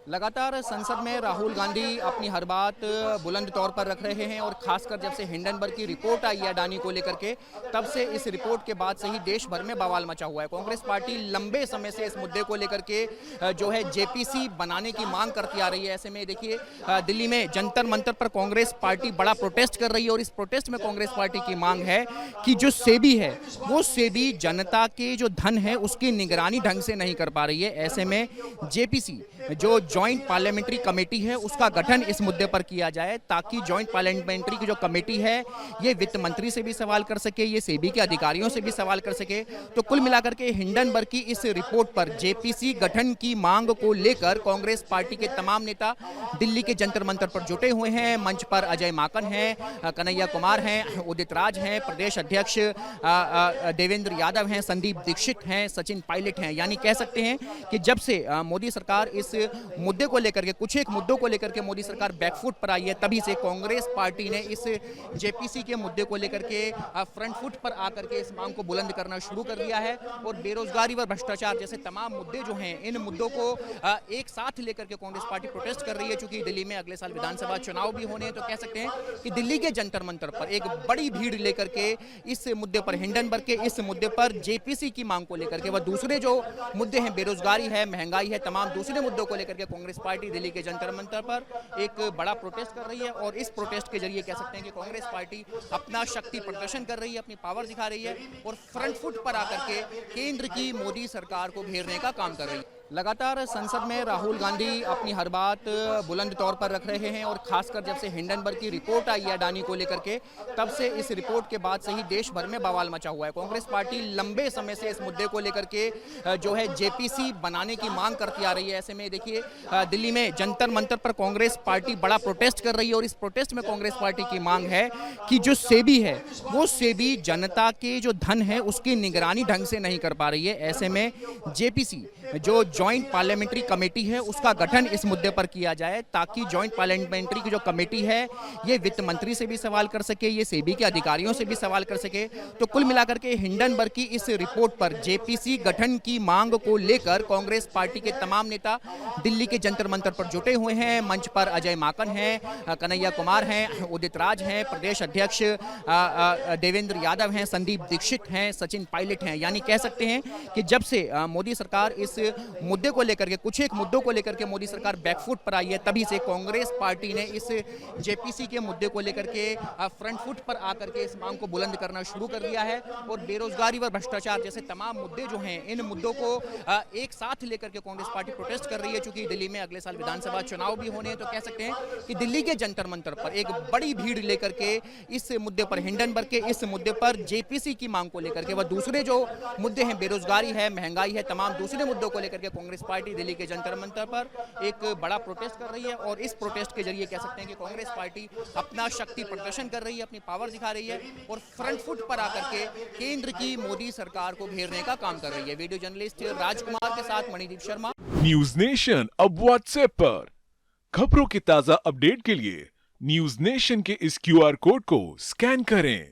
लगातार संसद में राहुल गांधी अपनी हर बात बुलंद तौर पर रख रहे हैं और खासकर जब से हिंडनबर्ग की रिपोर्ट आई है अडानी को लेकर के, तब से इस रिपोर्ट के बाद से ही देश भर में बवाल मचा हुआ है। कांग्रेस पार्टी लंबे समय से इस मुद्दे को लेकर के जो है जेपीसी बनाने की मांग करती आ रही है। ऐसे में देखिए दिल्ली में जंतर मंतर पर कांग्रेस पार्टी बड़ा प्रोटेस्ट कर रही है और इस प्रोटेस्ट में कांग्रेस पार्टी की मांग है कि जो सेबी है वो सेबी जनता के जो धन है उसकी निगरानी ढंग से नहीं कर पा रही है। ऐसे में जेपीसी जो ज्वाइंट पार्लियामेंट्री कमेटी है उसका गठन इस मुद्दे पर किया जाए, ताकि ज्वाइंट पार्लियामेंट्री की जो कमेटी है ये वित्त मंत्री से भी सवाल कर सके, ये सेबी के अधिकारियों से भी सवाल कर सके। तो कुल मिलाकर के हिंडनबर्ग की इस रिपोर्ट पर जेपीसी गठन की मांग को लेकर कांग्रेस पार्टी के तमाम नेता दिल्ली के जंतर मंतर पर जुटे हुए हैं। मंच पर अजय माकन हैं, कन्हैया कुमार हैं, उदित राज हैं, प्रदेश अध्यक्ष देवेंद्र यादव हैं, संदीप दीक्षित हैं, सचिन पायलट हैं। यानी कह सकते हैं कि जब से मोदी सरकार इस मुद्दे को लेकर के, कुछ एक मुद्दों को लेकर के मोदी सरकार बैकफुट पर आई है, तभी से कांग्रेस पार्टी ने इस जेपीसी के मुद्दे को लेकर के फ्रंट फुट पर आकर के इस मांग को बुलंद करना शुरू कर दिया है। और बेरोजगारी व भ्रष्टाचार जैसे तमाम मुद्दे जो हैं, इन मुद्दों को एक साथ लेकर के कांग्रेस पार्टी प्रोटेस्ट कर रही है। चूंकि दिल्ली में अगले साल विधानसभा चुनाव भी होने हैं, तो कह सकते हैं कि दिल्ली के जंतर मंतर पर एक बड़ी भीड़ लेकर के इस मुद्दे पर, हिंडनबर्ग के इस मुद्दे पर जेपीसी की मांग को लेकर के, वह दूसरे जो मुद्दे हैं, बेरोजगारी है, महंगाई है, तमाम दूसरे मुद्दों को लेकर के कांग्रेस पार्टी दिल्ली के जंतर मंतर पर एक बड़ा प्रोटेस्ट कर रही है। और इस प्रोटेस्ट के जरिए कह सकते हैं कि कांग्रेस पार्टी अपना शक्ति प्रदर्शन कर रही है, अपनी पावर दिखा रही है और फ्रंट फुट पर आकर के केंद्र की मोदी सरकार को घेरने का काम कर रही है। लगातार संसद में राहुल गांधी अपनी हर बात बुलंद तौर पर रख रहे हैं और खासकर जब से हिंडनबर्ग की रिपोर्ट आई है अडानी को लेकर के, तब से इस रिपोर्ट के बाद से ही देश भर में बवाल मचा हुआ है। कांग्रेस पार्टी लंबे समय से इस मुद्दे को लेकर के जो है जेपीसी बनाने की मांग करती आ रही है। ऐसे में देखिए दिल्ली में जंतर मंतर पर कांग्रेस पार्टी बड़ा प्रोटेस्ट कर रही है और इस प्रोटेस्ट में कांग्रेस पार्टी की मांग है कि जो सेबी है वो सेबी जनता के जो धन है उसकी निगरानी ढंग से नहीं कर पा रही है। ऐसे में जेपीसी जो ज्वाइंट पार्लियामेंट्री कमेटी है उसका गठन इस मुद्दे पर किया जाए, ताकि ज्वाइंट पार्लियामेंट्री की जो कमेटी है ये वित्त मंत्री से भी सवाल कर सके, ये सेबी के अधिकारियों से भी सवाल कर सके। तो कुल मिलाकर के हिंडनबर्ग की इस रिपोर्ट पर जेपीसी गठन की मांग को लेकर कांग्रेस पार्टी के तमाम नेता दिल्ली के जंतर मंतर पर जुटे हुए हैं। मंच पर अजय माकन हैं, कन्हैया कुमार हैं, उदित राज हैं, प्रदेश अध्यक्ष देवेंद्र यादव हैं, संदीप दीक्षित हैं, सचिन पायलट हैं। यानी कह सकते हैं कि जब से मोदी सरकार इस मुद्दे को लेकर के, कुछ एक मुद्दों को लेकर के मोदी सरकार बैकफुट पर आई है, तभी से कांग्रेस पार्टी ने इस जेपीसी के मुद्दे को लेकर के फ्रंट फुट पर आकर के इस मांग को बुलंद करना शुरू कर दिया है। और बेरोजगारी व भ्रष्टाचार जैसे तमाम मुद्दे जो हैं, इन मुद्दों को एक साथ लेकर के कांग्रेस पार्टी प्रोटेस्ट कर रही है। चूंकि दिल्ली में अगले साल विधानसभा चुनाव भी होने हैं, तो कह सकते हैं कि दिल्ली के जंतर मंतर पर एक बड़ी भीड़ लेकर के इस मुद्दे पर, हिंडनबर्ग के इस मुद्दे पर जेपीसी की मांग को लेकर के, वह दूसरे जो मुद्दे हैं, बेरोजगारी है, महंगाई है, तमाम दूसरे मुद्दों को लेकर के कांग्रेस पार्टी दिल्ली के जंतर मंतर पर एक बड़ा प्रोटेस्ट कर रही है। और इस प्रोटेस्ट के जरिए कह सकते हैं कि कांग्रेस पार्टी अपना शक्ति प्रदर्शन कर रही है, अपनी पावर दिखा रही है और फ्रंट फुट पर आकर के केंद्र की मोदी सरकार को घेरने का काम कर रही है। वीडियो जर्नलिस्ट राजकुमार के साथ मणिदीप शर्मा, न्यूज नेशन अब व्हाट्सएप पर। खबरों के ताजा अपडेट के लिए न्यूज नेशन के इस क्यूआर कोड को स्कैन करें।